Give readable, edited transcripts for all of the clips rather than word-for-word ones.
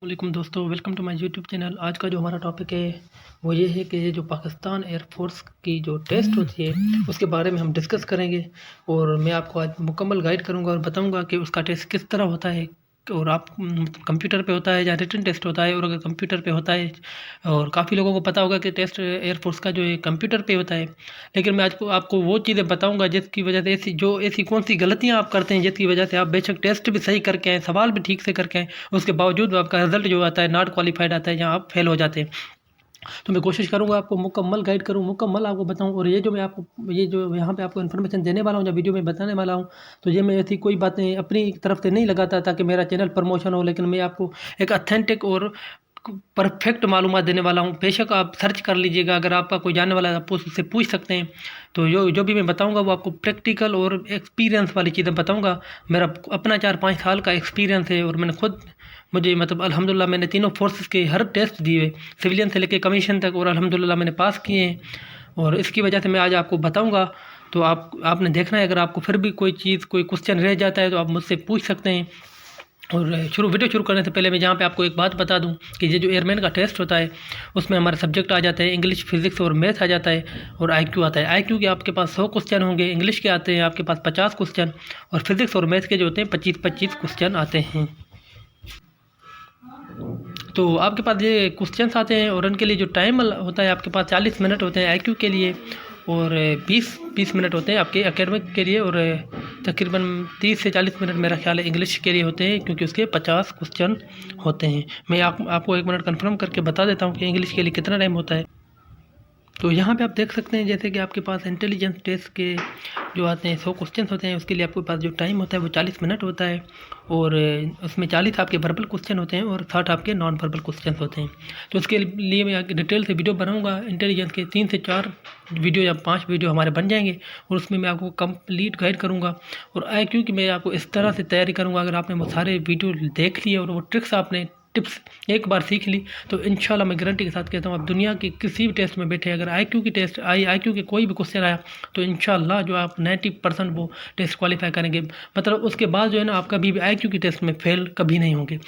वालेकुम दोस्तों, welcome to my YouTube channel. आज का जो हमारा टॉपिक है वो ये है कि ये जो पाकिस्तान एयरफोर्स की जो टेस्ट होती है उसके बारे में हम डिस्कस करेंगे। और मैं आपको आज मुकम्मल गाइड करूंगा और बताऊंगा कि उसका टेस्ट किस तरह होता है। और आप कंप्यूटर पे होता है या रिटन टेस्ट होता है। और अगर कंप्यूटर पे होता है, और काफ़ी लोगों को पता होगा कि टेस्ट एयरफोर्स का जो है कंप्यूटर पे होता है, लेकिन मैं आज को आपको वो चीज़ें बताऊंगा जिसकी वजह से ऐसी कौन सी गलतियां आप करते हैं जिसकी वजह से आप बेशक टेस्ट भी सही करके आए, सवाल भी ठीक से करके आए, उसके बावजूद आपका रिजल्ट जो आता है नॉट क्वालिफाइड आता है, या आप फेल हो जाते हैं। तो मैं कोशिश करूंगा आपको मुकम्मल गाइड करूं, मुकम्मल आपको बताऊं। और ये जो यहाँ पे आपको इन्फॉर्मेशन देने वाला हूँ, जब वीडियो में बताने वाला हूँ, तो ये मैं ऐसी कोई बातें अपनी तरफ से नहीं लगाता ताकि मेरा चैनल प्रमोशन हो, लेकिन मैं आपको एक अथेंटिक और परफेक्ट मालूमात देने वाला हूँ। बेशक आप सर्च कर लीजिएगा, अगर आपका कोई जानने वाला है आप उससे पूछ सकते हैं। तो जो जो भी मैं बताऊंगा वो आपको प्रैक्टिकल और एक्सपीरियंस वाली चीज़ें बताऊंगा। मेरा अपना 4-5 साल का एक्सपीरियंस है, और मैंने खुद मुझे मतलब अल्हम्दुलिल्लाह मैंने तीनों फोर्सेस के हर टेस्ट दिए, सिविलियन से लेकर कमीशन तक, और अल्हम्दुलिल्लाह मैंने पास किए हैं। और इसकी वजह से मैं आज आपको बताऊंगा। तो आपने देखना है, अगर आपको फिर भी कोई चीज़ कोई क्वेश्चन रह जाता है तो आप मुझसे पूछ सकते हैं। और वीडियो शुरू करने से पहले मैं यहाँ पे आपको एक बात बता दूँ कि ये जो एयरमैन का टेस्ट होता है उसमें हमारे सब्जेक्ट आ जाते हैं, इंग्लिश, फिजिक्स और मैथ आ जाता है, और आईक्यू आता है। आईक्यू के आपके पास 100 क्वेश्चन होंगे, इंग्लिश के आते हैं आपके पास 50 क्वेश्चन, और फिजिक्स और मैथ के जो होते हैं 25-25 क्वेश्चन आते हैं। तो आपके पास ये क्वेश्चंस आते हैं, और उनके लिए जो टाइम होता है आपके पास 40 मिनट होते हैं आईक्यू के लिए, और 20 मिनट होते हैं आपके एकेडमिक के लिए, और तकरीबन 30 से 40 मिनट मेरा ख्याल है इंग्लिश के लिए होते हैं, क्योंकि उसके 50 क्वेश्चन होते हैं। मैं आपको एक मिनट कंफर्म करके बता देता हूँ कि इंग्लिश के लिए कितना टाइम होता है। तो यहाँ पे आप देख सकते हैं जैसे कि आपके पास इंटेलिजेंस टेस्ट के जो आते हैं 100 क्वेश्चन होते हैं, उसके लिए आपके पास जो टाइम होता है वो 40 मिनट होता है, और उसमें 40 आपके वर्बल क्वेश्चन होते हैं और 60 आपके नॉन वर्बल क्वेश्चन होते हैं। तो उसके लिए मैं डिटेल से वीडियो बनाऊंगा। इंटेलिजेंस के 3 से 4 वीडियो या 5 वीडियो हमारे बन जाएंगे, और उसमें मैं आपको कंप्लीट गाइड करूँगा। और आईक्यू की मैं आपको इस तरह से तैयारी करूँगा, अगर आपने वो सारे वीडियो देख लिए और वो ट्रिक्स आपने टिप्स एक बार सीख ली, तो इंशाल्लाह मैं गारंटी के साथ कहता हूँ आप दुनिया के किसी भी टेस्ट में बैठे, अगर आईक्यू के कोई भी क्वेश्चन आया, तो इंशाल्लाह जो आप 90% वो टेस्ट क्वालिफाई करेंगे। मतलब उसके बाद जो है ना, आप कभी भी आईक्यू की टेस्ट में फेल कभी नहीं होंगे।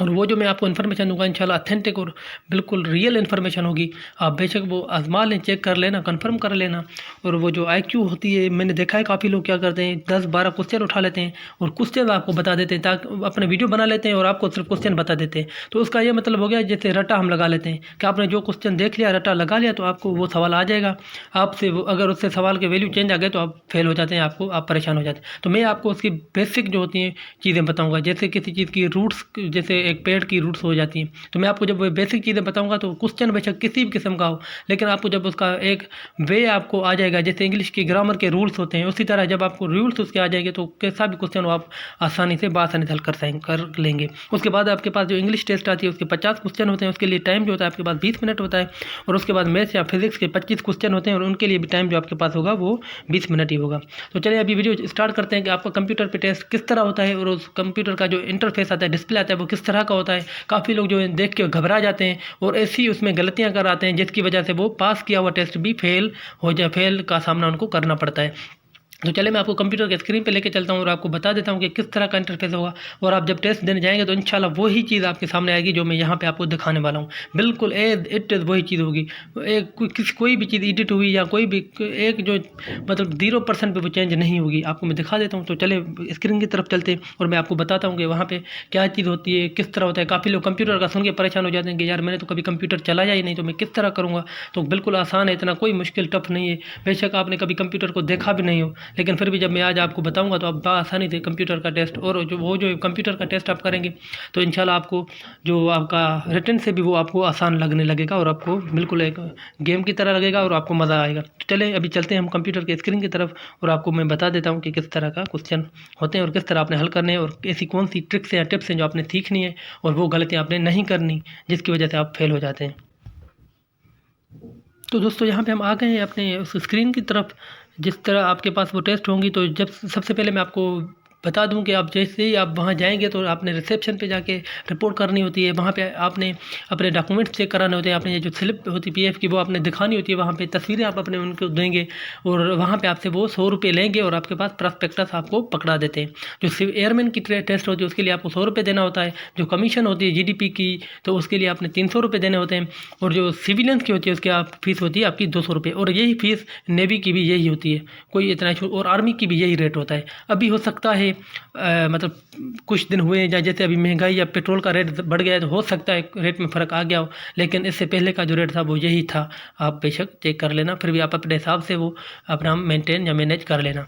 और वो जो मैं आपको इन्फॉर्मेशन दूंगा इंशाल्लाह अथेंटिक और बिल्कुल रियल इन्फॉर्मेशन होगी। आप बेशक वो आजमा लें, चेक कर लेना, कंफर्म कर लेना। और वो जो आईक्यू होती है, मैंने देखा है काफ़ी लोग क्या करते हैं, 10-12 क्वेश्चन उठा लेते हैं और क्वेश्चन आपको बता देते हैं, ताकि अपने वीडियो बना लेते हैं और आपको सिर्फ क्वेश्चन बता देते हैं। तो उसका ये मतलब हो गया जैसे रट्टा हम लगा लेते हैं, कि आपने जो क्वेश्चन देख लिया, रट्टा लगा लिया, तो आपको वो सवाल आ जाएगा आपसे। अगर उससे सवाल के वैल्यू चेंज आ गए तो आप फेल हो जाते हैं, आप परेशान हो जाते हैं। तो मैं आपको उसकी बेसिक जो होती हैं चीज़ें बताऊँगा, जैसे किसी चीज़ की रूट्स, जैसे एक पेड़ की रूट्स हो जाती हैं। तो मैं आपको जब वो बेसिक चीज़ें बताऊंगा, तो क्वेश्चन बेशक किसी भी किस्म का हो, लेकिन आपको जब उसका एक वे आपको आ जाएगा, जैसे इंग्लिश की ग्रामर के रूल्स होते हैं, उसी तरह जब आपको रूल्स उसके आ जाएंगे, तो कैसा भी क्वेश्चन हो आप आसानी से बासानी हल कर लेंगे। उसके बाद आपके पास जो इंग्लिश टेस्ट आती है उसके 50 क्वेश्चन होते हैं, उसके लिए टाइम जो होता है आपके पास 20 मिनट होता है। और उसके बाद मैथ्स या फिजिक्स के 25 क्वेश्चन होते हैं, और उनके लिए भी टाइम जो आपके पास होगा वो 20 मिनट ही होगा। तो चलिए अभी वीडियो स्टार्ट करते हैं कि आपका कंप्यूटर पे टेस्ट किस तरह होता है, और उस कंप्यूटर का जो इंटरफेस आता है, डिस्प्ले आता है, वो किस तरह का होता है। काफ़ी लोग जो है देख के घबरा जाते हैं और ऐसी उसमें गलतियां कर आते हैं, जिसकी वजह से वो पास किया हुआ टेस्ट भी फेल का सामना उनको करना पड़ता है। तो चले मैं आपको कंप्यूटर के स्क्रीन पे लेके चलता हूँ और आपको बता देता हूँ कि किस तरह का इंटरफेस होगा। और आप जब टेस्ट देने जाएंगे तो इंशाल्लाह वही चीज़ आपके सामने आएगी जो मैं यहाँ पे आपको दिखाने वाला हूँ। बिल्कुल एज इट इज़ वही चीज़ होगी। एक कोई भी चीज़ एडिट हुई या कोई भी एक जो मतलब 0% पे वो चेंज नहीं होगी, आपको मैं दिखा देता हूँ। तो चले स्क्रीन की तरफ चलते हैं और मैं आपको बताता हूँ कि वहाँ पर क्या चीज़ होती है, किस तरह होता है। काफ़ी लोग कंप्यूटर का सुन के परेशान हो जाते हैं कि यार मैंने तो कभी कंप्यूटर चलाया ही नहीं, तो मैं किस तरह करूँगा। तो बिल्कुल आसान है, इतना कोई मुश्किल टफ नहीं है। बेशक आपने कभी कंप्यूटर को देखा भी नहीं हो, लेकिन फिर भी जब मैं आज आपको बताऊंगा तो आप आसानी से कंप्यूटर का टेस्ट, और जो कंप्यूटर का टेस्ट आप करेंगे, तो इंशाल्लाह आपको जो आपका रिटन से भी वो आपको आसान लगने लगेगा, और आपको बिल्कुल एक गेम की तरह लगेगा और आपको मज़ा आएगा। तो चले अभी चलते हैं हम कंप्यूटर के स्क्रीन की तरफ, और आपको मैं बता देता हूँ कि किस तरह का क्वेश्चन होते हैं और किस तरह आपने हल करने हैं, और ऐसी कौन सी ट्रिक्स या टिप्स हैं जो आपने सीखनी है, और वो गलतियाँ आपने नहीं करनी जिसकी वजह से आप फेल हो जाते हैं। तो दोस्तों यहाँ पे हम आ गए हैं अपने उस स्क्रीन की तरफ। जिस तरह आपके पास वो टेस्ट होंगी, तो जब सबसे पहले मैं आपको बता दूं कि आप जैसे ही आप वहाँ जाएंगे तो आपने रिसेप्शन पे जाके रिपोर्ट करनी होती है। वहाँ पे आपने अपने डॉक्यूमेंट्स चेक कराने होते हैं, आपने ये जो स्लिप होती है पीएफ की वो आपने दिखानी होती है। वहाँ पे तस्वीरें आप अपने उनको देंगे और वहाँ पे आपसे वो 100 रुपये लेंगे और आपके पास प्रॉस्पेक्टस आपको पकड़ा देते हैं। जो एयरमैन की टेस्ट होती है उसके लिए आपको 100 रुपये देना होता है। जो कमीशन होती है जीडीपी की तो उसके लिए आपने 300 रुपये देने होते हैं। और जो सिविलियंस की होती है उसकी आप फीस होती है आपकी 200 रुपये। और यही फीस नेवी की भी यही होती है, कोई इतना इशू। और आर्मी की भी यही रेट होता है। अभी हो सकता है मतलब कुछ दिन हुए या जैसे अभी महंगाई या पेट्रोल का रेट बढ़ गया है तो हो सकता है रेट में फ़र्क आ गया हो, लेकिन इससे पहले का जो रेट था वो यही था। आप बेशक चेक कर लेना, फिर भी आप अपने हिसाब से वो अपना मेंटेन या मैनेज कर लेना।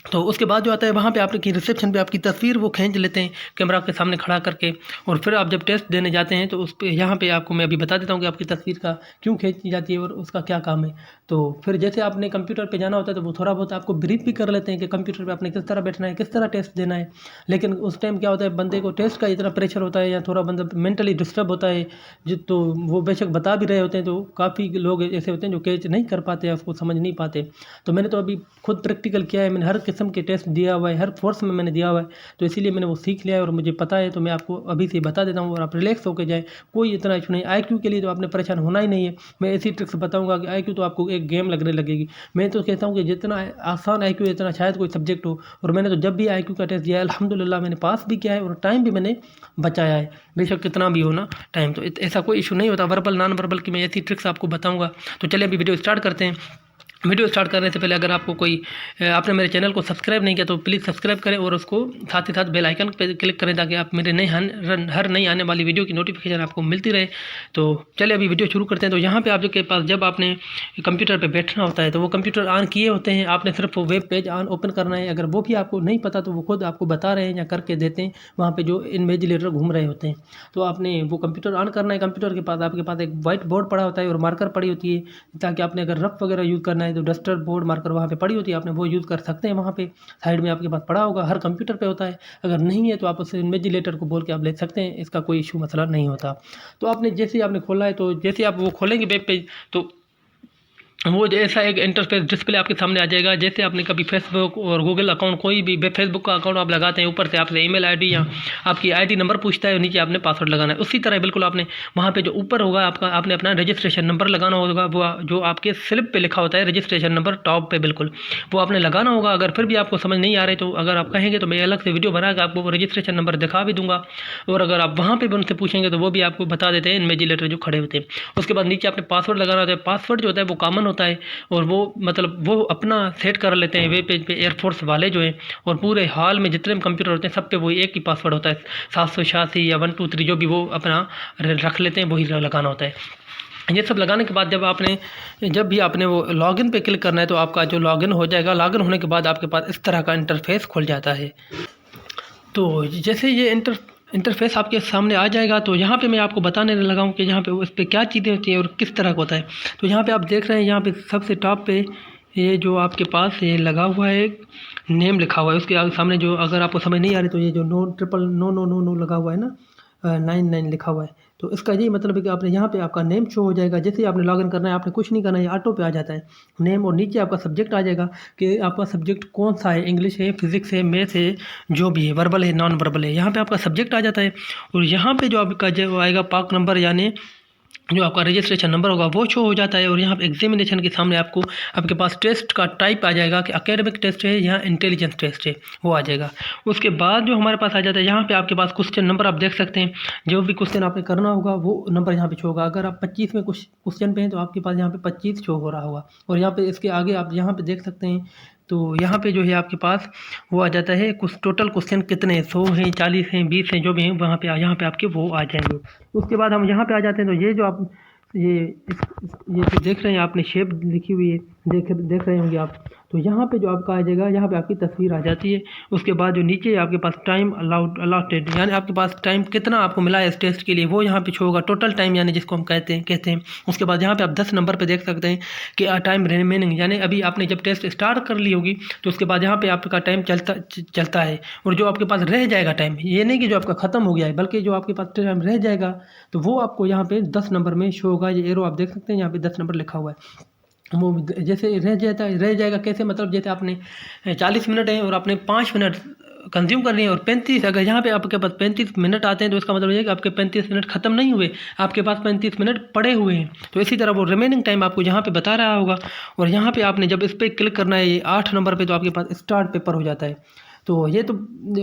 तो उसके बाद जो आता है वहाँ पे आपकी रिसेप्शन पे आपकी तस्वीर वो खींच लेते हैं कैमरा के सामने खड़ा करके। और फिर आप जब टेस्ट देने जाते हैं तो उस पे यहाँ पे आपको मैं अभी बता देता हूँ कि आपकी तस्वीर का क्यों खींची जाती है और उसका क्या काम है। तो फिर जैसे आपने कंप्यूटर पे जाना होता है तो वो थोड़ा बहुत आपको ब्रीफ भी कर लेते हैं कि कंप्यूटर पे आपने किस तरह बैठना है, किस तरह टेस्ट देना है। लेकिन उस टाइम क्या होता है, बंदे को टेस्ट का इतना प्रेशर होता है या थोड़ा बंदा मेंटली डिस्टर्ब होता है जो, तो वो बेशक बता भी रहे होते हैं तो काफ़ी लोग ऐसे होते हैं जो कैच नहीं कर पाते, उसको समझ नहीं पाते। तो मैंने तो अभी खुद प्रैक्टिकल किया है, मैंने हर किस्म के टेस्ट दिया हुआ है, हर फोर्स में मैंने दिया हुआ है, तो इसीलिए मैंने वो सीख लिया है और मुझे पता है। तो मैं आपको अभी से बता देता हूँ और आप रिलैक्स होकर जाए, कोई इतना इशू नहीं। आईक्यू के लिए तो आपने परेशान होना ही नहीं है। मैं ऐसी ट्रिक्स बताऊंगा कि आईक्यू तो आपको एक गेम लगने लगेगी। मैं तो कहता हूँ कि जितना आसान आईक्यू इतना शायद कोई सब्जेक्ट हो। और मैंने तो जब भी आईक्यू का टेस्ट दिया है अल्हम्दुलिल्लाह मैंने पास भी किया है और टाइम भी मैंने बचाया है। बेशक कितना भी हो ना टाइम, तो ऐसा कोई इशू नहीं होता। वर्बल नॉन वर्बल की मैं ऐसी ट्रिक्स आपको बताऊंगा। तो चलिए अभी वीडियो स्टार्ट करते हैं। वीडियो स्टार्ट करने से पहले अगर आपको कोई आपने मेरे चैनल को सब्सक्राइब नहीं किया तो प्लीज़ सब्सक्राइब करें और उसको साथ ही साथ बेल आइकन पर क्लिक करें ताकि आप मेरे हर नई आने वाली वीडियो की नोटिफिकेशन आपको मिलती रहे। तो चलिए अभी वीडियो शुरू करते हैं। तो यहाँ पे आप के पास जब आपने कंप्यूटर पे बैठना होता है तो वो कंप्यूटर ऑन किए होते हैं, आपने सिर्फ वो वेब पेज ऑन ओपन करना है। अगर वो भी आपको नहीं पता तो वो खुद आपको बता रहे हैं या करके देते हैं, वहाँ पर जो इन्विजिलेटर घूम रहे होते हैं। तो आपने वो कंप्यूटर ऑन करना है। कंप्यूटर के पास आपके पास एक वाइट बोर्ड पड़ा होता है और मार्कर पड़ी होती है, ताकि आपने अगर रफ वगैरह यूज़ करना है तो डस्टर बोर्ड मार्कर वहाँ पे पड़ी होती है, आपने वो यूज़ कर सकते हैं। वहाँ पे साइड में आपके पास पड़ा होगा, हर कंप्यूटर पे होता है। अगर नहीं है तो आप उस इन्विजिलेटर को बोल के आप ले सकते हैं, इसका कोई इशू मसला नहीं होता। तो आपने जैसे ही आपने खोला है तो जैसे आप वो खोलेंगे वेब पेज तो वो जैसा एक इंटरफेस डिस्प्ले आपके सामने आ जाएगा। जैसे आपने कभी फेसबुक और गूगल अकाउंट कोई भी फेसबुक का अकाउंट आप लगाते हैं, ऊपर से आपसे ईमेल आईडी या आपकी आईडी नंबर पूछता है और नीचे आपने पासवर्ड लगाना है। उसी तरह बिल्कुल आपने वहाँ पे जो ऊपर होगा आपका, आपने अपना रजिस्ट्रेशन नंबर लगाना होगा। वो जो आपके स्लिप पे लिखा होता है रजिस्ट्रेशन नंबर टॉप पे बिल्कुल वो आपने लगाना होगा। अगर फिर भी आपको समझ नहीं आ रही तो अगर आप कहेंगे तो मैं अलग से वीडियो बना के आपको वो रजिस्ट्रेशन नंबर दिखा भी दूंगा। और अगर आप वहाँ पर भी उनसे पूछेंगे तो वो भी आपको बता देते हैं इन्विजिलेटर जो खड़े होते हैं। उसके बाद नीचे आपने पासवर्ड लगाना होता है। पासवर्ड जो होता है वो कॉमन होता है और वो मतलब वो अपना सेट कर लेते हैं वेब पेज पे एयरफोर्स वाले जो हैं। और पूरे हाल में जितने भी कंप्यूटर होते हैं सब पे वो एक ही पासवर्ड होता है, 786 या 123 जो भी वो अपना रख लेते हैं वही लगाना होता है। ये सब लगाने के बाद जब भी आपने वो लॉगिन पे क्लिक करना है तो आपका जो लॉगिन हो जाएगा। लॉगिन होने के बाद आपके पास इस तरह का इंटरफेस खुल जाता है। तो जैसे ये इंटरफेस आपके सामने आ जाएगा तो यहाँ पे मैं आपको बताने लगा हूँ कि यहाँ पे उस पर क्या चीज़ें होती हैं और किस तरह का होता है। तो यहाँ पे आप देख रहे हैं, यहाँ पे सबसे टॉप पे ये जो आपके पास ये लगा हुआ है नेम लिखा हुआ है। उसके सामने जो अगर आपको समझ नहीं आ रही तो ये जो 9 लगा हुआ है ना, 99 लिखा हुआ है। तो इसका यही मतलब है कि आपने यहाँ पे आपका नेम शो हो जाएगा। जैसे ही आपने लॉगिन करना है आपने कुछ नहीं करना है, ऑटो पे आ जाता है नेम। और नीचे आपका सब्जेक्ट आ जाएगा कि आपका सब्जेक्ट कौन सा है, इंग्लिश है, फिजिक्स है, मैथ है, जो भी है, वर्बल है, नॉन वर्बल है। यहाँ पे आपका सब्जेक्ट आ जाता है। और यहाँ पे जो आपका जो आएगा पाक नंबर यानी जो आपका रजिस्ट्रेशन नंबर होगा वो शो हो जाता है। और यहाँ पे एग्जामिनेशन के सामने आपके पास टेस्ट का टाइप आ जाएगा कि एकेडमिक टेस्ट है या इंटेलिजेंस टेस्ट है, वो आ जाएगा। उसके बाद जो हमारे पास आ जाता है यहाँ पे आपके पास क्वेश्चन नंबर आप देख सकते हैं। जो भी क्वेश्चन आपने करना होगा वो नंबर यहाँ पे शो होगा। अगर आप 25 में कुछ क्वेश्चन पे हैं तो आपके पास यहाँ पे 25 शो हो रहा होगा। और यहाँ पे इसके आगे आप यहाँ पे देख सकते हैं तो यहाँ पे जो है आपके पास वो आ जाता है कुछ टोटल क्वेश्चन कितने हैं, 100 हैं, 40 हैं, 20 हैं, जो भी हैं वहाँ पे यहाँ पे आपके वो आ जाएंगे। उसके बाद हम यहाँ पे आ जाते हैं तो ये जो आप ये जो देख रहे हैं आपने शेप लिखी हुई है, देख रहे होंगे आप। तो यहाँ पे जो आपका आ जाएगा यहाँ पे आपकी तस्वीर आ जाती है। उसके बाद जो नीचे आपके पास टाइम अलॉटेड यानी आपके पास टाइम कितना आपको मिला है इस टेस्ट के लिए वो यहाँ पे शो होगा, टोटल टाइम यानी जिसको हम कहते हैं। उसके बाद यहाँ पे आप 10 नंबर पे देख सकते हैं कि टाइम रिमेनिंग यानी अभी आपने जब टेस्ट स्टार्ट कर ली होगी तो उसके बाद यहाँ पे आपका टाइम चलता है। और जो आपके पास रह जाएगा टाइम, ये नहीं कि जो आपका ख़त्म हो गया है, बल्कि जो आपके पास टाइम रह जाएगा तो वो आपको यहाँ पे 10 नंबर में शो होगा। ये एरो आप देख सकते हैं यहाँ पे 10 नंबर लिखा हुआ है। वो जैसे रह जाएगा कैसे, मतलब जैसे आपने 40 मिनट है और आपने 5 मिनट कंज्यूम कर रही हैं और 35 अगर यहाँ पे आपके पास 35 मिनट आते हैं तो इसका मतलब ये है कि आपके 35 मिनट ख़त्म नहीं हुए, आपके पास 35 मिनट पड़े हुए हैं। तो इसी तरह वो रिमेनिंग टाइम आपको यहाँ पे बता रहा होगा और यहाँ पे आपने जब इस पर क्लिक करना है ये 8 नंबर पे, तो आपके पास स्टार्ट पेपर हो जाता है। तो ये तो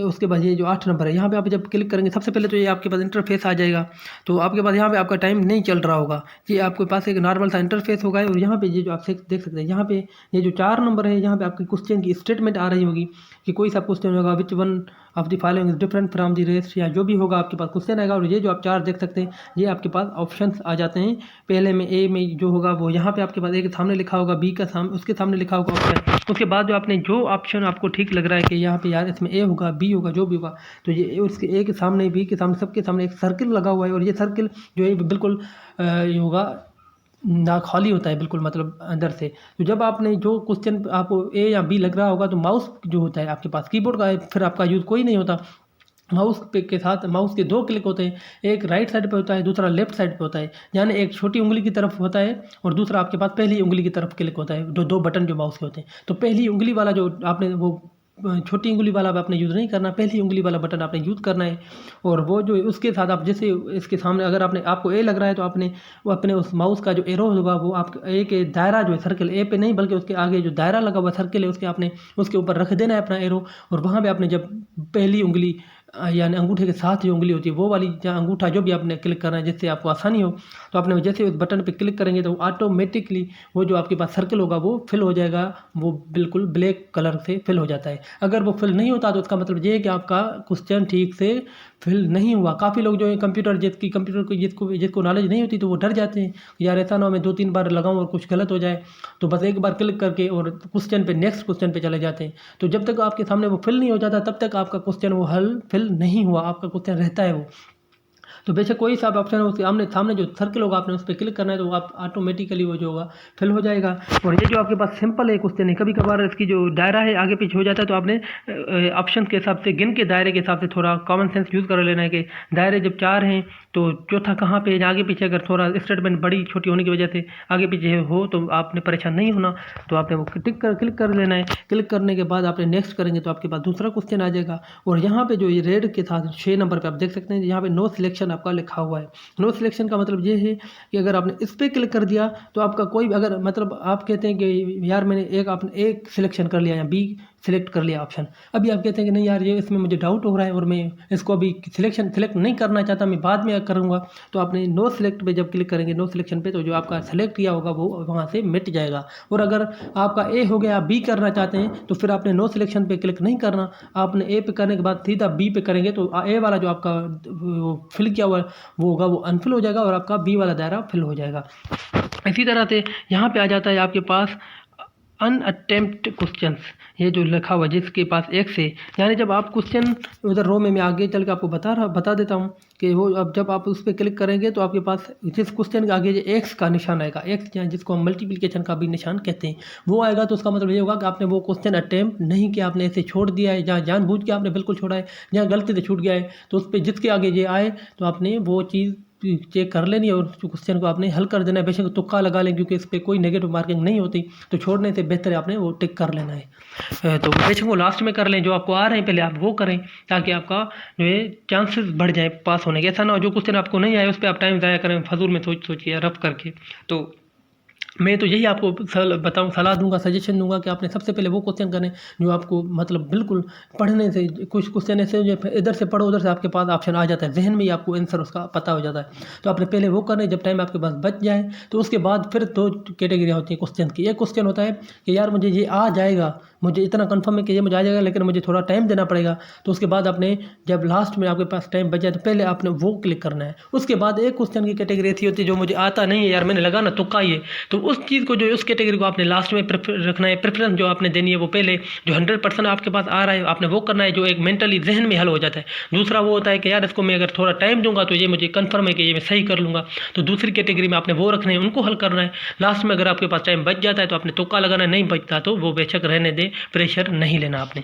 उसके बाद ये जो 8 नंबर है यहाँ पे आप जब क्लिक करेंगे सबसे पहले तो ये आपके पास इंटरफेस आ जाएगा। तो आपके पास यहाँ पे आपका टाइम नहीं चल रहा होगा, ये आपके पास एक नॉर्मल सा इंटरफेस होगा और यहाँ पे ये जो आप देख सकते हैं यहाँ पे ये जो 4 नंबर है यहाँ पे आपके क्वेश्चन की स्टेटमेंट आ रही होगी कि कोई सा क्वेश्चन होगा which one of the following is different from the rest, या जो भी होगा आपके पास क्वेश्चन आएगा। और ये जो आप 4 देख सकते हैं ये आपके पास ऑप्शंस आ जाते हैं। पहले में ए में जो होगा वो यहाँ पे आपके पास ए के सामने लिखा होगा, बी का उसके सामने लिखा होगा ऑप्शन। उसके बाद जो आपने जो ऑप्शन आपको ठीक लग रहा है कि यहाँ पे यार इसमें ए होगा, बी होगा, जो भी होगा, तो ये उसके ए के सामने, बी के सामने, सबके सामने एक सर्किल लगा हुआ है और ये सर्किल जो है बिल्कुल ये होगा ना खाली होता है बिल्कुल, मतलब अंदर से। तो जब आपने जो क्वेश्चन आपको ए या बी लग रहा होगा तो माउस जो होता है आपके पास कीबोर्ड का फिर आपका यूज़ कोई नहीं होता। माउस पे के साथ माउस के 2 क्लिक होते हैं, एक राइट साइड पे होता है, दूसरा लेफ्ट साइड पे होता है, यानी एक छोटी उंगली की तरफ होता है और दूसरा आपके पास पहली उंगली की तरफ क्लिक होता है। जो 2 बटन जो माउस के होते हैं, तो पहली उंगली वाला जो आपने वो छोटी उंगली वाला आपने यूज़ नहीं करना, पहली उंगली वाला बटन आपने यूज़ करना है। और वो जो उसके साथ आप जैसे इसके सामने अगर आपको ए लग रहा है तो आपने वो अपने उस माउस का जो एरो होगा वो आप ए के दायरा जो है सर्कल ए पे नहीं बल्कि उसके आगे जो दायरा लगा हुआ सर्कल है उसके आपने उसके ऊपर रख देना है अपना एरो। और वहाँ पे आपने जब पहली उंगली यानी अंगूठे के साथ जो उंगली होती है वो वाली जहाँ अंगूठा जो भी आपने क्लिक करना है जिससे आपको आसानी हो, तो आपने जैसे उस बटन पे क्लिक करेंगे तो ऑटोमेटिकली वो जो आपके पास सर्कल होगा वो फिल हो जाएगा, वो बिल्कुल ब्लैक कलर से फिल हो जाता है। अगर वो फिल नहीं होता तो उसका मतलब ये है कि आपका क्वेश्चन ठीक से फिल नहीं हुआ। काफ़ी लोग जो है कंप्यूटर को जिसको नॉलेज नहीं होती तो वो डर जाते हैं यार ऐसा ना हो मैं 2-3 बार लगाऊं और कुछ गलत हो जाए, तो बस एक बार क्लिक करके और क्वेश्चन पे नेक्स्ट क्वेश्चन पे चले जाते हैं। तो जब तक आपके सामने वो फिल नहीं हो जाता तब तक आपका क्वेश्चन वो हल फिल नहीं हुआ, आपका क्वेश्चन रहता है वो। तो बेशक कोई सा ऑप्शन हो उसके सामने जो सर्कल होगा आपने उस पर क्लिक करना है तो आप ऑटोमेटिकली वो जो होगा फिल हो जाएगा। और ये जो आपके पास सिंपल है क्वेश्चन है, कभी कभार इसकी जो दायरा है आगे पीछे हो जाता है तो आपने ऑप्शन के हिसाब से गिन के दायरे के हिसाब से थोड़ा कॉमन सेंस यूज़ कर लेना है कि दायरे जब 4 हैं तो चौथा कहाँ पे आगे पीछे अगर थोड़ा स्टेटमेंट बड़ी छोटी होने की वजह से आगे पीछे हो तो आपने परेशान नहीं होना। तो आपने वो क्लिक कर लेना है। क्लिक करने के बाद आपने नेक्स्ट करेंगे तो आपके पास दूसरा क्वेश्चन आ जाएगा। और यहाँ पे जो ये रेड के साथ 6 नंबर पे आप देख सकते हैं यहाँ पे नो सिलेक्शन आपका लिखा हुआ है। नो सिलेक्शन का मतलब ये है कि अगर आपने इस पर क्लिक कर दिया तो आपका कोई अगर मतलब आप कहते हैं कि यार मैंने आपने एक सिलेक्शन कर लिया या बी सिलेक्ट कर लिया ऑप्शन, अभी आप कहते हैं कि नहीं यार ये इसमें मुझे डाउट हो रहा है और मैं इसको अभी सिलेक्ट नहीं करना चाहता, मैं बाद में करूँगा, तो आपने नो सिलेक्ट पे जब क्लिक करेंगे नो सिलेक्शन पे तो जो आपका सेलेक्ट किया होगा वो वहाँ से मिट जाएगा। और अगर आपका ए हो गया, बी करना चाहते हैं तो फिर आपने नो सिलेक्शन पे क्लिक नहीं करना, आपने ए पे करने के बाद सीधा बी पे करेंगे तो ए वाला जो आपका फिल किया हुआ वो होगा वो अनफिल हो जाएगा और आपका बी वाला दायरा फिल हो जाएगा। इसी तरह से यहाँ पे आ जाता है आपके पास अनअटेम्प्ट क्वेश्चंस, ये जो लिखा हुआ जिसके पास एक्स है, यानी जब आप क्वेश्चन उधर रो में मैं आगे चल के आपको बता देता हूँ कि वो अब जब आप उस पर क्लिक करेंगे तो आपके पास जिस क्वेश्चन के आगे जो एक्स का निशान आएगा, एक्स जिसको हम मल्टीप्लिकेशन का भी निशान कहते हैं, वो आएगा तो उसका मतलब ये होगा कि आपने वो क्वेश्चन अटेम्प्ट नहीं किया, आपने ऐसे छोड़ दिया है, जहाँ जानबूझ के आपने बिल्कुल छोड़ा है, जहाँ गलती से छूट गया है, तो उस पर जिसके आगे ये आए तो आपने वो चीज़ चेक कर लेनी और क्वेश्चन को आपने हल कर देना है। बेशक तुक्का लगा लें क्योंकि इस पर कोई नेगेटिव मार्किंग नहीं होती, तो छोड़ने से बेहतर है आपने वो टिक कर लेना है। तो बेशक वो लास्ट में कर लें, जो आपको आ रहे हैं पहले आप वो करें ताकि आपका जो है चांसेस बढ़ जाए पास होने के। ऐसा ना हो जो क्वेश्चन आपको नहीं आए उस पर आप टाइम ज़ाया करें फजूल में सोचिए रफ करके। तो मैं तो यही आपको सलाह दूंगा, सजेशन दूंगा कि आपने सबसे पहले वो क्वेश्चन करें जो आपको मतलब बिल्कुल पढ़ने से, कुछ क्वेश्चन ऐसे जो इधर से पढ़ो उधर से आपके पास ऑप्शन आ जाता है, जहन में ही आपको आंसर उसका पता हो जाता है। तो आपने पहले वो करें, जब टाइम आपके पास बच जाए तो उसके बाद फिर 2 कैटेगरियाँ होती हैं क्वेश्चन की। एक क्वेश्चन होता है कि यार मुझे ये आ जाएगा, मुझे इतना कंफर्म है कि ये मुझे आ जाएगा लेकिन मुझे थोड़ा टाइम देना पड़ेगा, तो उसके बाद आपने जब लास्ट में आपके पास टाइम बच जाए तो पहले आपने वो क्लिक करना है। उसके बाद एक क्वेश्चन की कैटेगरी ऐसी होती है जो मुझे आता नहीं है यार, मैंने लगा ना तुक्का ये, तो उस चीज़ को जो उस कैटेगरी को आपने लास्ट में रखना है, प्रेफरेंस जो आपने देनी है वो पहले जो 100% आपके पास आ रहा है आपने वो करना है, जो एक मेंटली जहन में हल हो जाता है। दूसरा वो होता है कि यार इसको मैं अगर थोड़ा टाइम दूंगा तो ये मुझे कंफर्म है कि ये मैं सही कर लूँगा, तो दूसरी कैटेगरी में आपने वो रखना है, उनको हल करना है। लास्ट में अगर आपके पास टाइम बच जाता है तो आपने तुक्का लगाना, नहीं बचता तो वो बेशक रहने दे, प्रेशर नहीं लेना आपने।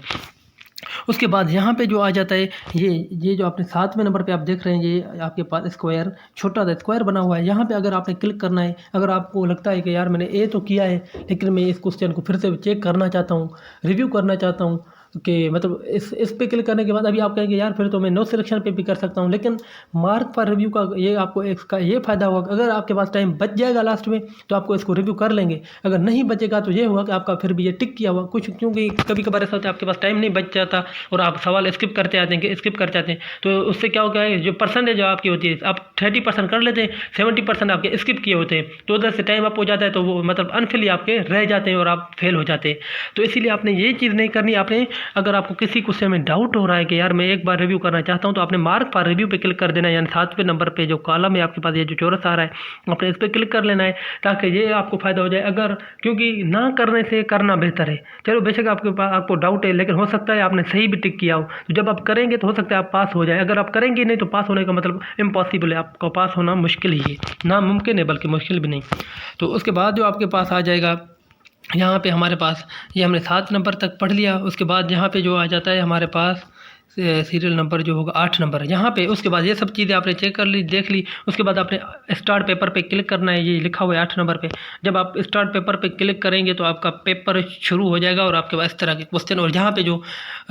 उसके बाद यहाँ पे जो आ जाता है ये जो आपने 7वें नंबर पे आप देख रहे हैं, ये आपके पास स्क्वायर, छोटा सा स्क्वायर बना हुआ है। यहाँ पे अगर आपने क्लिक करना है, अगर आपको लगता है कि यार मैंने ए तो किया है लेकिन मैं इस क्वेश्चन को फिर से चेक करना चाहता हूँ, रिव्यू करना चाहता हूँ, कि मतलब इस पे क्लिक करने के बाद अभी आप कहेंगे यार फिर तो मैं नो सिलेक्शन पे भी कर सकता हूँ, लेकिन मार्क फॉर रिव्यू का ये आपको इसका ये फ़ायदा होगा, अगर आपके पास टाइम बच जाएगा लास्ट में तो आपको इसको रिव्यू कर लेंगे, अगर नहीं बचेगा तो ये होगा कि आपका फिर भी ये टिक किया हुआ कुछ, क्योंकि कभी कभार ऐसा होता है आपके पास टाइम नहीं बच जाता और आप सवाल स्किप करते आते हैं, स्किप करते आते हैं, तो उससे क्या होगा है जो परसेंटेज आपकी होती है आप 30% कर लेते हैं, 70% आपके स्किप किए होते हैं, तो उधर से टाइम अप हो जाता है, तो वो मतलब अनफिल आपके रह जाते हैं और आप फेल हो जाते हैं। तो इसीलिए आपने ये चीज़ नहीं करनी। आपने अगर आपको किसी क्वेश्चन में डाउट हो रहा है कि यार मैं एक बार रिव्यू करना चाहता हूँ, तो आपने मार्क फॉर रिव्यू पे क्लिक कर देना है, यानी 7वें नंबर पे जो कॉलम है आपके पास ये जो चौरस आ रहा है आपने इस पर क्लिक कर लेना है, ताकि ये आपको फ़ायदा हो जाए। अगर क्योंकि ना करने से करना बेहतर है। चलो बेशक आपके पास आपको डाउट है, लेकिन हो सकता है आपने सही भी टिक किया हो, तो जब आप करेंगे तो हो सकता है आप पास हो जाए। अगर आप करेंगे नहीं तो पास होने का मतलब इम्पॉसिबल है, आपको पास होना मुश्किल ही है, नामुमकिन है बल्कि मुश्किल भी नहीं। तो उसके बाद जो आपके पास आ जाएगा यहाँ पे हमारे पास ये हमने 7 नंबर तक पढ़ लिया। उसके बाद यहाँ पे जो आ जाता है हमारे पास सीरियल नंबर जो होगा 8 नंबर यहाँ पे। उसके बाद ये सब चीज़ें आपने चेक कर ली, देख ली। उसके बाद आपने स्टार्ट पेपर पे क्लिक करना है, ये लिखा हुआ है 8 नंबर पे। जब आप स्टार्ट पेपर पे क्लिक करेंगे तो आपका पेपर शुरू हो जाएगा और आपके पास इस तरह के क्वेश्चन, और यहाँ पे जो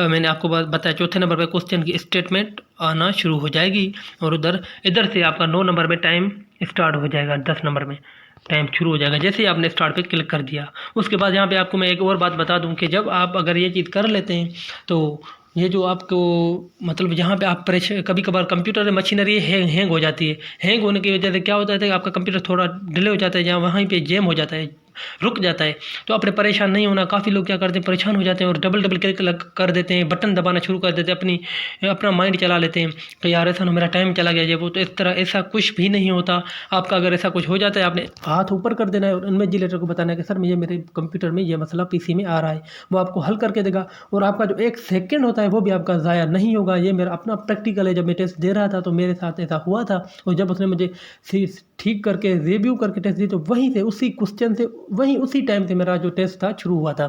मैंने आपको बताया चौथे नंबर पर क्वेश्चन की स्टेटमेंट आना शुरू हो जाएगी, और इधर से आपका 9 नंबर में टाइम स्टार्ट हो जाएगा, 10 नंबर में टाइम शुरू हो जाएगा जैसे ही आपने स्टार्ट पे क्लिक कर दिया। उसके बाद यहाँ पे आपको मैं एक और बात बता दूँ कि जब आप अगर ये चीज़ कर लेते हैं तो ये जो आपको मतलब यहाँ पे आप कभी कभार कंप्यूटर मशीनरी हैंग हो जाती है। हैंग होने की वजह से क्या होता है कि आपका कंप्यूटर थोड़ा डिले हो जाता है, जहाँ वहीं पे जैम हो जाता है, रुक जाता है। तो आपने परेशान नहीं होना। काफ़ी लोग क्या करते हैं, परेशान हो जाते हैं और डबल क्लिक कर देते हैं, बटन दबाना शुरू कर देते हैं, अपना माइंड चला लेते हैं कि यार ऐसा ना मेरा टाइम चला गया, ये वो। तो इस तरह ऐसा कुछ भी नहीं होता आपका। अगर ऐसा कुछ हो जाता है आपने हाथ ऊपर कर देना है और इन्विजिलेटर को बताना है कि सर मुझे मेरे कंप्यूटर में ये मसला पीसी में आ रहा है, वो आपको हल करके देगा। और आपका जो 1 सेकंड होता है वो भी आपका ज़ाया नहीं होगा। ये मेरा अपना प्रैक्टिकल है, जब मैं टेस्ट दे रहा था तो मेरे साथ ऐसा हुआ था, और जब उसने मुझे ठीक करके रिव्यू करके टेस्ट दी तो वहीं से उसी क्वेश्चन से वहीं उसी टाइम से मेरा जो टेस्ट था शुरू हुआ था।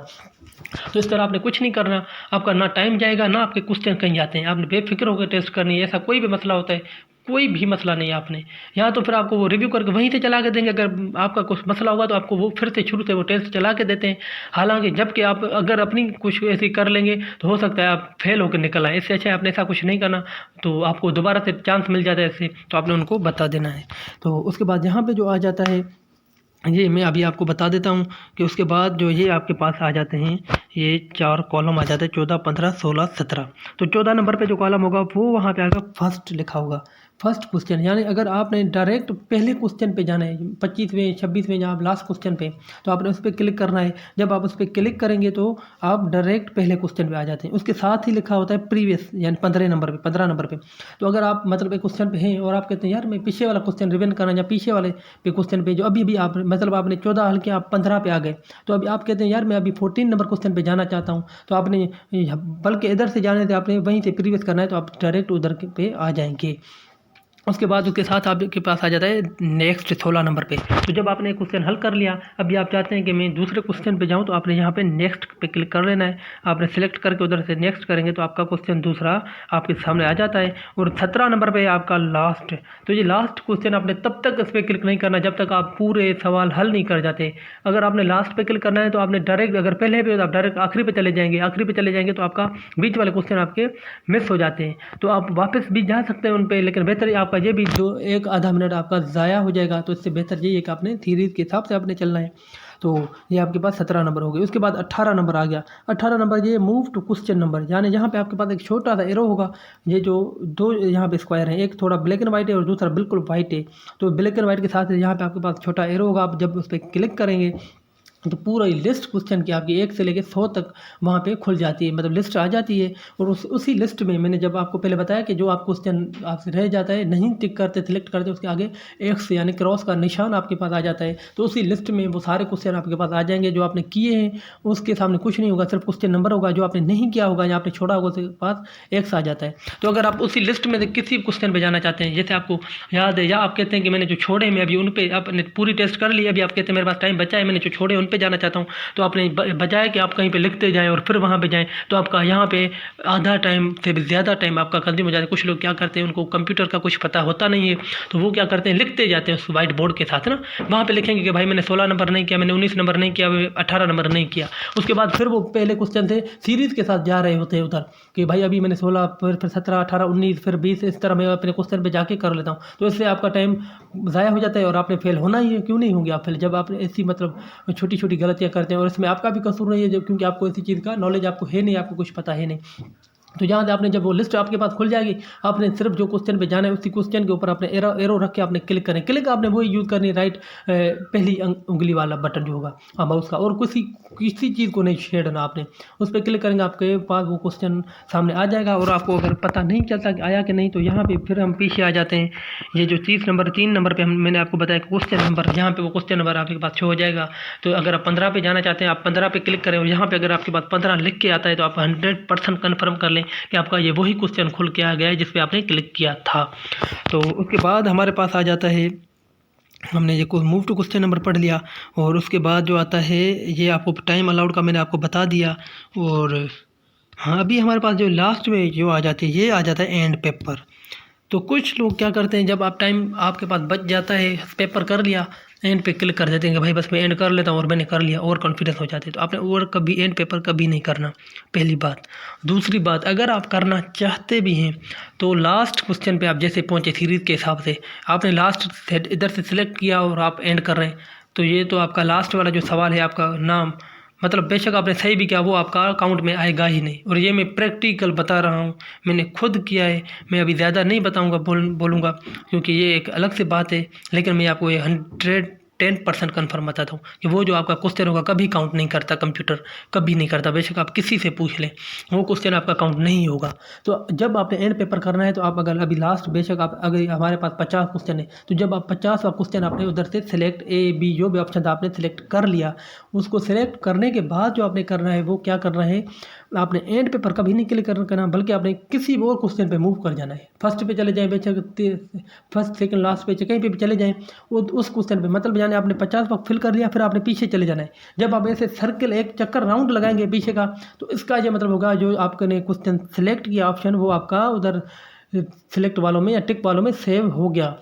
तो इस तरह आपने कुछ नहीं करना, आपका ना टाइम जाएगा ना आपके क्वेश्चन कहीं जाते हैं। आपने बेफिक्र होकर टेस्ट करनी है। ऐसा कोई भी मसला होता है, कोई भी मसला नहीं आपने यहाँ, तो फिर आपको वो रिव्यू करके वहीं से चला के देंगे। अगर आपका कुछ मसला हुआ तो आपको वो फिर से शुरू से वो टेस्ट चला के देते हैं। हालांकि जबकि आप अगर अपनी कुछ ऐसी कर लेंगे तो हो सकता है आप फेल होकर निकल आए। इससे अच्छा है आपने ऐसा कुछ नहीं करना, तो आपको दोबारा से चांस मिल जाता है ऐसे, तो आपने उनको बता देना है। तो उसके बाद यहाँ पर जो आ जाता है ये मैं अभी आपको बता देता हूँ कि उसके बाद जो ये आपके पास आ जाते हैं, ये 4 कॉलम आ जाते हैं, 14, 15, 16, 17। तो 14 नंबर पे जो कॉलम होगा वो वहाँ पे आएगा फर्स्ट लिखा होगा, फर्स्ट क्वेश्चन। यानी अगर आपने डायरेक्ट पहले क्वेश्चन पे जाना है, 25वें 26वें या आप लास्ट क्वेश्चन पे, तो आपने उस पर क्लिक करना है। जब आप उस पर क्लिक करेंगे तो आप डायरेक्ट पहले क्वेश्चन पे आ जाते हैं। उसके साथ ही लिखा होता है प्रीवियस, यानी 15 नंबर पे। तो अगर आप मतलब एक क्वेश्चन पे हैं और आप कहते हैं यार मैं पीछे वाला क्वेश्चन रिवीजन करना, या पीछे वाले पे क्वेश्चन पे जो अभी आप मतलब आपने 14 हल किया, आप 15 पे आ गए, तो अभी आप कहते हैं यार मैं अभी 14 नंबर क्वेश्चन पे जाना चाहता हूँ, तो आपने बल्कि इधर से जाने से आपने वहीं से प्रीवियस करना है, तो आप डायरेक्ट उधर पे आ जाएंगे। उसके बाद उसके साथ आपके पास आ जाता है नेक्स्ट 16 नंबर पे। तो जब आपने क्वेश्चन हल कर लिया, अभी आप चाहते हैं कि मैं दूसरे क्वेश्चन पे जाऊं, तो आपने यहाँ पे नेक्स्ट पे क्लिक कर लेना है। आपने सेलेक्ट करके उधर से नेक्स्ट करेंगे तो आपका क्वेश्चन दूसरा आपके सामने आ जाता है। और 17 नंबर पे आपका लास्ट। तो ये लास्ट क्वेश्चन आपने तब तक इस पर क्लिक नहीं करना जब तक आप पूरे सवाल हल नहीं कर जाते। अगर आपने लास्ट पे क्लिक करना है तो आपने डायरेक्ट, अगर पहले पे तो आप डायरेक्ट आखिरी पे चले जाएंगे। आखिरी पे चले जाएंगे तो आपका बीच वाले क्वेश्चन आपके मिस हो जाते हैं, तो आप वापस भी जा सकते हैं उन पर, लेकिन बेहतर आपका ये भी जो 1 आधा मिनट आपका ज़ाया हो जाएगा। तो इससे बेहतर यही है कि आपने सीरीज़ के हिसाब से आपने चलना है। तो ये आपके पास 17 नंबर हो गए। उसके बाद 18 नंबर आ गया। 18 नंबर ये मूव टू क्वेश्चन नंबर, यानी यहाँ पे आपके पास एक छोटा सा एरो होगा। ये जो 2 यहाँ पे स्क्वायर हैं, एक थोड़ा ब्लैक एंड वाइट है और दूसरा बिल्कुल वाइट है। तो ब्लैक एंड वाइट के साथ यहाँ पे आपके पास छोटा एरो होगा। आप जब उस पर क्लिक करेंगे तो पूरा लिस्ट क्वेश्चन की आपकी 1 से लेकर 100 तक वहाँ पे खुल जाती है, मतलब लिस्ट आ जाती है। और उसी लिस्ट में मैंने जब आपको पहले बताया कि जो आप क्वेश्चन आपसे रह जाता है, नहीं टिक करते, सिलेक्ट करते, उसके आगे एक्स यानी क्रॉस का निशान आपके पास आ जाता है। तो उसी लिस्ट में वो सारे क्वेश्चन आपके पास आ जाएंगे। जो आपने किए हैं उसके सामने कुछ नहीं होगा, सिर्फ क्वेश्चन नंबर होगा। जो आपने नहीं किया होगा या आपने छोड़ा होगा उसके पास एक्स आ जाता है। तो अगर आप उसी लिस्ट में से किसी क्वेश्चन पर जाना चाहते हैं, जैसे आपको याद है, या आप कहते हैं कि मैंने जो छोड़े मैं अभी उन पर आपने पूरी टेस्ट कर ली, अभी आप कहते हैं मेरे पास टाइम बचा है, मैंने जो छोड़े उन पे जाना चाहता हूँ, तो आपने बजाय कि आप कहीं पे लिखते जाएँ और फिर वहाँ पे जाएँ, तो आपका यहाँ पे आधा टाइम से भी ज़्यादा टाइम आपका कंज्यूम हो जाता है। कुछ लोग क्या करते हैं, उनको कंप्यूटर का कुछ पता होता नहीं है, तो वो क्या करते हैं, लिखते जाते हैं उस व्हाइट बोर्ड के साथ ना, वहाँ पे लिखेंगे कि भाई मैंने 16 नंबर नहीं किया, मैंने 19 नंबर नहीं किया, 18 नंबर नहीं किया। उसके बाद फिर वो पहले क्वेश्चन थे सीरीज़ के साथ जा रहे होते हैं उधर, कि भाई अभी मैंने 16, फिर 17, 18, 19, फिर 20, इस तरह मैं अपने क्वेश्चन पे जाके कर लेता हूँ। तो इससे आपका टाइम ज़ाया हो जाता है और आपने फेल होना ही है। क्यों नहीं होंगे आप फेल, जब आप ऐसी मतलब छोटी छोटी गलतियाँ करते हैं, और इसमें आपका भी कसूर नहीं है, जब क्योंकि आपको इसी चीज़ का नॉलेज आपको है नहीं, आपको कुछ पता है नहीं। तो जहाँ से आपने जब वो लिस्ट आपके पास खुल जाएगी, आपने सिर्फ जो क्वेश्चन पे जाना है उसी क्वेश्चन के ऊपर आपने एरो रख के आपने क्लिक करें। क्लिक आपने वही यूज़ करनी, राइट पहली उंगली वाला बटन जो होगा माउस का, और किसी चीज़ को नहीं छेड़ना आपने। उस पर क्लिक करेंगे, आपके पास वो क्वेश्चन सामने आ जाएगा। और आपको अगर पता नहीं चलता कि आया कि नहीं, तो यहाँ पे फिर हम पीछे आ जाते हैं। ये जो 3 नंबर पे मैंने आपको बताया क्वेश्चन नंबर, यहाँ पे वो क्वेश्चन नंबर आपके पास शो हो जाएगा। तो अगर आप 15 पे जाना चाहते हैं, आप 15 पे क्लिक करें, और यहाँ पे अगर आपके पास 15 लिख के आता है, तो आप 100% कन्फर्म कर लें कि आपका ये वही क्वेश्चन खुल के आ गया है जिस पे आपने क्लिक किया था। तो उसके बाद हमारे पास आ जाता है, हमने ये मूव टू क्वेश्चन नंबर पढ़ लिया, और उसके बाद जो आता है ये आपको टाइम अलाउड का मैंने आपको बता दिया। और हाँ, अभी हमारे पास जो लास्ट में जो आ जाती है, ये आ जाता है एंड पेपर। तो कुछ लोग क्या करते हैं, जब आप टाइम आपके पास बच जाता है, पेपर कर लिया, एंड पे क्लिक कर देते हैं कि भाई बस मैं एंड कर लेता हूँ, और मैंने कर लिया, ओवर कॉन्फिडेंस हो जाते हैं। तो आपने ओवर कभी एंड पेपर कभी नहीं करना, पहली बात। दूसरी बात, अगर आप करना चाहते भी हैं तो लास्ट क्वेश्चन पे आप जैसे पहुँचे सीरीज़ के हिसाब से, आपने लास्ट इधर से सिलेक्ट किया और आप एंड कर रहे हैं, तो ये तो आपका लास्ट वाला जो सवाल है, आपका नाम, मतलब बेशक आपने सही भी किया, वो आपका अकाउंट में आएगा ही नहीं। और ये मैं प्रैक्टिकल बता रहा हूँ, मैंने खुद किया है। मैं अभी ज़्यादा नहीं बताऊँगा, बोलूँगा, क्योंकि ये एक अलग से बात है। लेकिन मैं आपको ये 110% कन्फर्म बताता हूँ कि वो जो आपका क्वेश्चन होगा कभी काउंट नहीं करता, कंप्यूटर कभी नहीं करता। बेशक आप किसी से पूछ लें, वो क्वेश्चन आपका काउंट नहीं होगा। तो जब आपने एंड पेपर करना है, तो आप अगर अभी लास्ट, बेशक आप अगर हमारे पास 50 क्वेश्चन है, तो जब आप 50वां क्वेश्चन आपने उधर से सिलेक्ट A, B जो भी ऑप्शन था आपने सिलेक्ट कर लिया, उसको सिलेक्ट करने के बाद जो आपने करना है वो क्या करना है, आपने एंड पेपर कभी नहीं क्लिक करना, बल्कि आपने किसी और क्वेश्चन पे मूव कर जाना है। फर्स्ट पे चले जाएं, बेशक फर्स्ट सेकंड लास्ट पे कहीं पे भी चले जाएं, वो उस क्वेश्चन पे, मतलब यानी आपने 50 वक्त फिल कर लिया, फिर आपने पीछे चले जाना है। जब आप ऐसे सर्कल एक चक्कर राउंड लगाएंगे पीछे का, तो इसका ये मतलब होगा जो आपने क्वेश्चन सिलेक्ट किया ऑप्शन, वो आपका उधर सिलेक्ट वालों में या टिक वालों में सेव हो गया।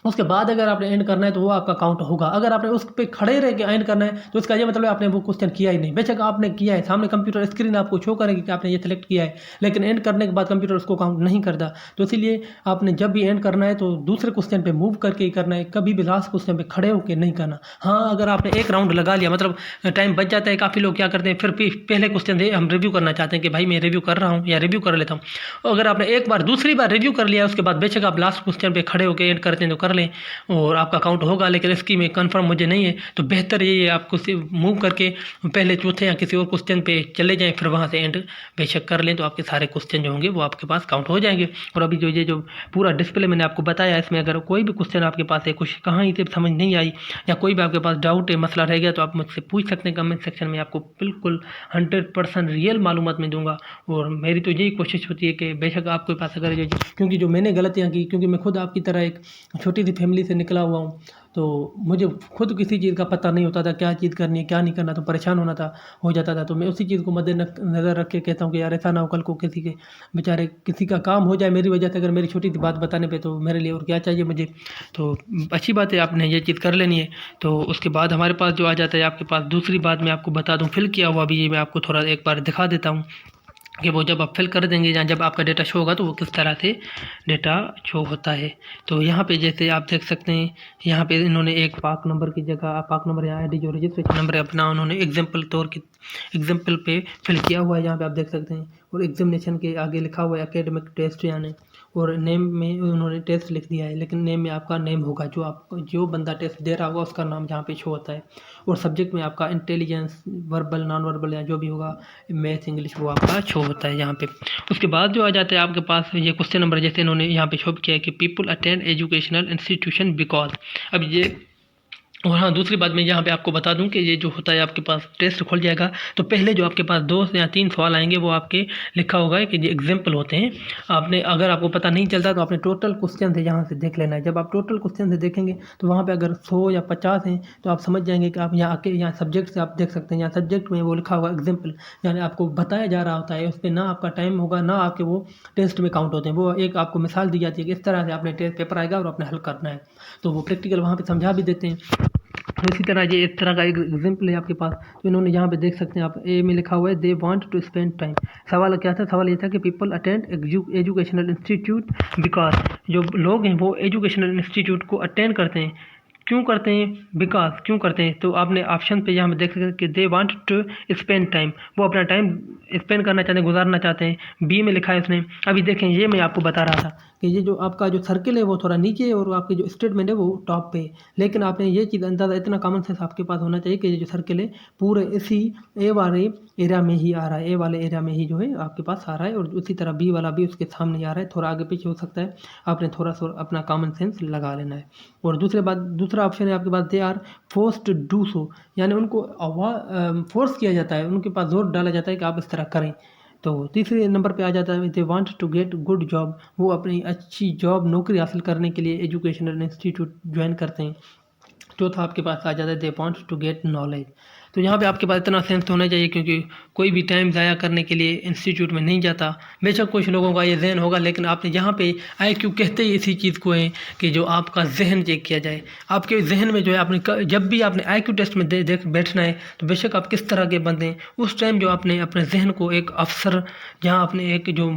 उसके बाद अगर आपने एंड करना है तो वो आपका काउंट होगा। अगर आपने उस पे खड़े रह के एंड करना है, तो इसका ये मतलब है आपने वो क्वेश्चन किया ही नहीं। बेशक आपने किया है, सामने कंप्यूटर स्क्रीन आपको शो करेगी कि आपने ये सिलेक्ट किया है, लेकिन एंड करने के बाद कंप्यूटर उसको काउंट नहीं करता। तो इसीलिए आपने जब भी एंड करना है तो दूसरे क्वेश्चन पे मूव करके ही करना है, कभी भी लास्ट क्वेश्चन पे खड़े होकर नहीं करना। हाँ, अगर आपने एक राउंड लगा लिया, मतलब टाइम बच जाता है। काफ़ी लोग क्या करते हैं, फिर पहले क्वेश्चन से हम रिव्यू करना चाहते हैं कि भाई मैं रिव्यू कर रहा हूँ या रिव्यू कर लेता हूँ। अगर आपने एक बार दूसरी बार रिव्यू कर लिया, उसके बाद बेशक आप लास्ट क्वेश्चन पे खड़े होकर एंड करते हैं तो कर लें, और आपका काउंट होगा। लेकिन इसकी में कंफर्म मुझे नहीं है, तो बेहतर ये है आपको मूव करके पहले चौथे या किसी और क्वेश्चन पे चले जाएं, फिर वहाँ से एंड बेशक कर लें, तो आपके सारे क्वेश्चन जो होंगे वो आपके पास काउंट हो जाएंगे। और अभी जो पूरा डिस्प्ले मैंने आपको बताया, इसमें अगर कोई भी क्वेश्चन आपके पास है, कुछ कहाँ से समझ नहीं आई, या कोई भी आपके पास डाउट है, मसला रह गया, तो आप मुझसे पूछ सकते हैं कमेंट सेक्शन में। आपको बिल्कुल 100% रियल मालूमात मैं दूंगा। और मेरी तो यही कोशिश होती है कि बेशक आपके पास अगर क्योंकि जो मैंने गलतियाँ की, क्योंकि मैं खुद आपकी तरह एक छोटी सी फैमिली से निकला हुआ हूँ, तो मुझे खुद किसी चीज़ का पता नहीं होता था, क्या चीज़ करनी है क्या नहीं करना, तो परेशान हो जाता था। तो मैं उसी चीज़ को मद्देनज़र रख के कहता हूँ कि यार ऐसा ना हो कल को किसी के बेचारे किसी का काम हो जाए मेरी वजह से, अगर मेरी छोटी सी बात बताने पे, तो मेरे लिए और क्या चाहिए मुझे। तो अच्छी बात है, आपने ये चीज़ कर लेनी है। तो उसके बाद हमारे पास जो आ जाता है आपके पास, दूसरी बात मैं आपको बता दूँ, फिल किया हुआ भी ये मैं आपको थोड़ा एक बार दिखा देता हूँ कि वो जब आप फिल कर देंगे या जब आपका डेटा शो होगा तो वो किस तरह से डेटा शो होता है। तो यहाँ पे जैसे आप देख सकते हैं, यहाँ पे इन्होंने एक पाक नंबर की जगह पाक नंबर या आईडी जो रजिस्ट्रेशन नंबर है अपना, उन्होंने एग्जाम्पल पे फिल किया हुआ है, यहाँ पे आप देख सकते हैं। और एग्जामिनेशन के आगे लिखा हुआ है एकेडमिक टेस्ट, यानी, और नेम में उन्होंने टेस्ट लिख दिया है, लेकिन नेम में आपका नेम होगा जो बंदा टेस्ट दे रहा होगा उसका नाम जहाँ पे शो होता है। और सब्जेक्ट में आपका इंटेलिजेंस, वर्बल, नॉन वर्बल या जो भी होगा, मैथ, इंग्लिश, वो आपका शो होता है यहाँ पे। उसके बाद जो आ जाता है आपके पास ये क्वेश्चन नंबर, जैसे इन्होंने यहाँ पे शो किया है कि people attend educational institution because. अब ये और हाँ, दूसरी बात मैं यहाँ पे आपको बता दूँ कि ये जो होता है आपके पास टेस्ट खुल जाएगा तो पहले जो आपके पास 2 या 3 सवाल आएंगे वो आपके लिखा होगा कि ये एग्जाम्पल होते हैं। आपने अगर आपको पता नहीं चलता तो आपने टोटल क्वेश्चन है यहाँ से देख लेना है। जब आप टोटल क्वेश्चन से देखेंगे तो वहाँ पे अगर 100 या 50 हैं तो आप समझ जाएंगे कि आप यहाँ आके यहाँ सब्जेक्ट से आप देख सकते हैं। यहाँ सब्जेक्ट में वो लिखा होगा एग्जाम्पल, यानी आपको बताया जा रहा होता है, उस पर ना आपका टाइम होगा ना आपके वो टेस्ट में काउंट होते हैं। वो एक आपको मिसाल दी जाती है कि इस तरह से आपने टेस्ट पेपर आएगा और आपने हल करना है, तो वो प्रैक्टिकल वहाँ पर समझा भी देते हैं। तो इसी तरह ये इस तरह का एक एग्जाम्पल है आपके पास, तो इन्होंने यहाँ पे देख सकते हैं आप, ए में लिखा हुआ है they want to spend time. सवाल क्या था? सवाल ये था कि people attend educational institute because, जो लोग हैं वो एजुकेशनल इंस्टीट्यूट को अटेंड करते हैं, क्यों करते हैं? बिकॉज, क्यों करते हैं? तो आपने ऑप्शन पे यहाँ पे देख सकते हैं कि they want to spend time, वो अपना टाइम स्पेंड करना चाहते हैं, गुजारना चाहते हैं। बी में लिखा है उसने, अभी देखें ये मैं आपको बता रहा था कि ये जो आपका जो सर्किल है वो थोड़ा नीचे है और आपकी जो स्टेटमेंट है वो टॉप पे है, लेकिन आपने ये चीज़ अंदाज़ा, इतना कॉमन सेंस आपके पास होना चाहिए कि ये जो सर्किल है पूरे इसी ए वाले एरिया में ही आ रहा है, ए वाले एरिया में ही जो है आपके पास आ रहा है, और उसी तरह बी वाला भी उसके सामने ही आ रहा है, थोड़ा आगे पीछे हो सकता है, आपने थोड़ा सा अपना कॉमन सेंस लगा लेना है। और दूसरा ऑप्शन है आपके पास they are force to do so, यानी उनको फोर्स किया जाता है, उनके पास जोर डाला जाता है कि आप इस तरह करें। तो तीसरे नंबर पे आ जाता है they want to get good job, वो अपनी अच्छी जॉब नौकरी हासिल करने के लिए एजुकेशनल इंस्टीट्यूट ज्वाइन करते हैं। चौथा आपके पास आ जाता है they want to get knowledge. तो यहाँ पे आपके पास इतना सेंस होना चाहिए, क्योंकि कोई भी टाइम ज़ाया करने के लिए इंस्टीट्यूट में नहीं जाता। बेशक कुछ लोगों का ये जहन होगा, लेकिन आपने यहाँ पे IQ कहते ही इसी चीज़ को है कि जो आपका जहन चेक किया जाए। आपके जहन में जो है आपने जब भी आपने IQ टेस्ट में देख बैठना है तो बेशक आप किस तरह के बंदे हैं, उस टाइम जो आपने अपने जहन को एक अफसर, जहाँ अपने एक जो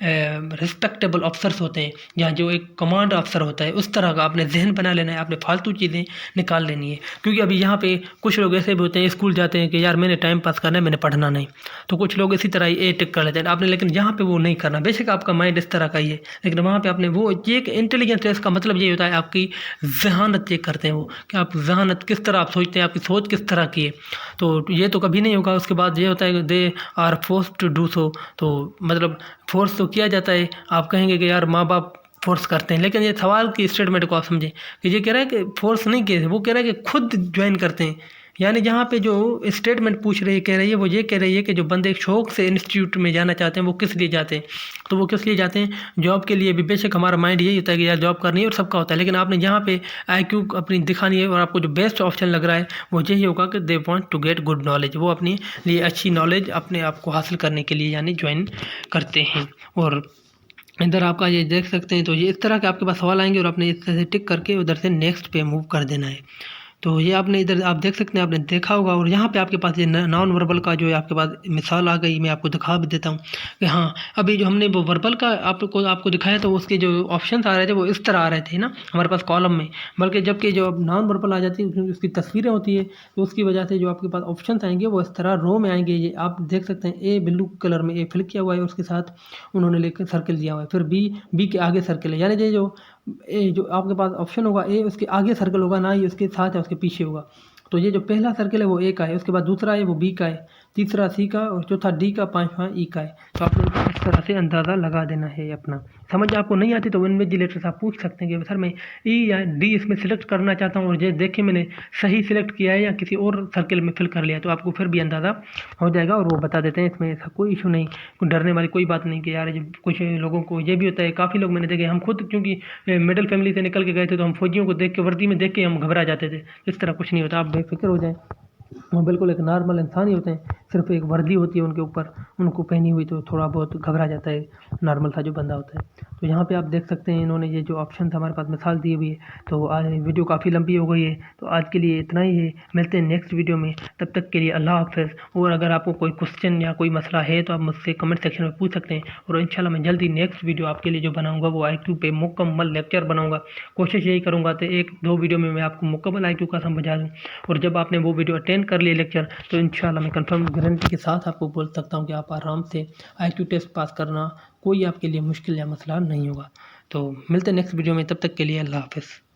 रिस्पेक्टेबल अफसर्स होते हैं, जहाँ जो एक कमांड अफसर होता है, उस तरह का आपने जहन बना लेना है, आपने फालतू चीज़ें निकाल लेनी है। क्योंकि अभी यहाँ पे कुछ लोग ऐसे भी होते हैं, स्कूल जाते हैं कि यार मैंने टाइम पास करना है, मैंने पढ़ना नहीं, तो कुछ लोग इसी तरह ही ए टिक कर लेते हैं आपने, लेकिन यहाँ पे वो नहीं करना। बेशक आपका माइंड इस तरह का ही है, लेकिन वहाँ पे आपने वो ये इंटेलिजेंस टेस्ट का मतलब ये होता है आपकी जहानत चेक करते हैं वो, कि आप जहानत किस तरह आप सोचते हैं, आपकी सोच किस तरह की है। तो ये तो कभी नहीं होगा। उसके बाद ये होता है कि they are force to do so, तो मतलब फोर्स तो किया जाता है। आप कहेंगे कि यार माँ बाप फोर्स करते हैं, लेकिन ये सवाल की स्टेटमेंट को आप समझें कि ये कह रहा है कि फोर्स नहीं किए, वो कह रहा है कि खुद ज्वाइन करते हैं। यानी जहाँ पे जो स्टेटमेंट पूछ रही है, कह रही है, वो ये कह रही है कि जो बंदे शौक से इंस्टीट्यूट में जाना चाहते हैं वो किस लिए जाते हैं, तो वो किस लिए जाते हैं? जॉब के लिए भी। बेशक हमारा माइंड यही होता है कि यार जॉब करनी है और सबका होता है, लेकिन आपने यहाँ पे IQ अपनी दिखानी है और आपको जो बेस्ट ऑप्शन लग रहा है वो यही होगा कि they want to get good knowledge, वो अपने लिए अच्छी नॉलेज अपने आप को हासिल करने के लिए यानी ज्वाइन करते हैं। और इधर आपका ये देख सकते हैं, तो ये इस तरह के आपके पास सवाल आएंगे और आपने इस तरह से टिक करके उधर से नेक्स्ट पे मूव कर देना है। तो ये आपने इधर आप देख सकते हैं, आपने देखा होगा। और यहाँ पे आपके पास ये नॉन वर्बल का जो है आपके पास मिसाल आ गई, मैं आपको दिखा भी देता हूँ कि हाँ, अभी जो हमने वो वर्बल का आपको दिखाया तो उसके जो ऑप्शंस आ रहे थे वो इस तरह आ रहे थे ना हमारे पास कॉलम में, बल्कि जबकि जो नॉन वर्बल आ जाती है क्योंकि उसकी तस्वीरें होती है, तो उसकी वजह से जो आपके पास ऑप्शन आएंगे वो इस तरह रो में आएंगे। ये आप देख सकते हैं, ए ब्लू कलर में ए फिल किया हुआ है, उसके साथ उन्होंने लेकर सर्किल दिया हुआ है, फिर बी के आगे सर्किल है, यानी ये जो आपके पास ऑप्शन होगा ए, उसके आगे सर्कल होगा, ना ही उसके साथ या उसके पीछे होगा। तो ये जो पहला सर्कल है वो ए का है, उसके बाद दूसरा है वो बी का है, तीसरा सी का, और चौथा डी का, पांचवा ई का है। तो आपने इस तरह से अंदाज़ा लगा देना है अपना। समझ आपको नहीं आती तो इन्विजिलेटर से आप पूछ सकते हैं कि सर मैं ई या डी इसमें सिलेक्ट करना चाहता हूँ और ये देखें मैंने सही सिलेक्ट किया है या किसी और सर्किल में फिल कर लिया, तो आपको फिर भी अंदाज़ा हो जाएगा और वो बता देते हैं। इसमें ऐसा कोई इशू नहीं, कोई डरने वाली कोई बात नहीं कि यार कुछ लोगों को ये भी होता है, काफ़ी लोग मैंने देखे, हम खुद क्योंकि मिडिल फैमिली से निकल के गए थे तो हम फौजियों को देख के, वर्दी में देख के हम घबरा जाते थे। इस तरह कुछ नहीं होता, आप बेफिक्र हो जाएं, वो बिल्कुल एक नॉर्मल इंसान ही होते हैं, सिर्फ एक वर्दी होती है उनके ऊपर, उनको पहनी हुई, तो थोड़ा बहुत घबरा जाता है नॉर्मल सा जो बंदा होता है। तो यहाँ पे आप देख सकते हैं इन्होंने ये जो ऑप्शन हमारे पास मिसाल दी हुई है। तो आज वीडियो काफ़ी लंबी हो गई है, तो आज के लिए इतना ही है, मिलते हैं नेक्स्ट वीडियो में, तब तक के लिए अल्लाह हाफ़िज़। और अगर आपको कोई क्वेश्चन या कोई मसला है तो आप मुझसे कमेंट सेक्शन में पूछ सकते हैं, और इंशाल्लाह मैं जल्दी नेक्स्ट वीडियो आपके लिए जो बनाऊँगा वो IQ पे मुकम्मल लेक्चर बनाऊँगा। कोशिश यही करूँगा तो 1-2 वीडियो में मैं आपको मुकम्मल IQ का समझा दूँ, और जब आपने वो वीडियो अटेंड कर लिए लेक्चर, तो इंशाल्लाह मैं कंफर्म गारंटी के साथ आपको बोल सकता हूँ कि आप आराम से IQ टेस्ट पास करना कोई आपके लिए मुश्किल या मसला नहीं होगा। तो मिलते हैं नेक्स्ट वीडियो में, तब तक के लिए अल्लाह हाफ़िज़।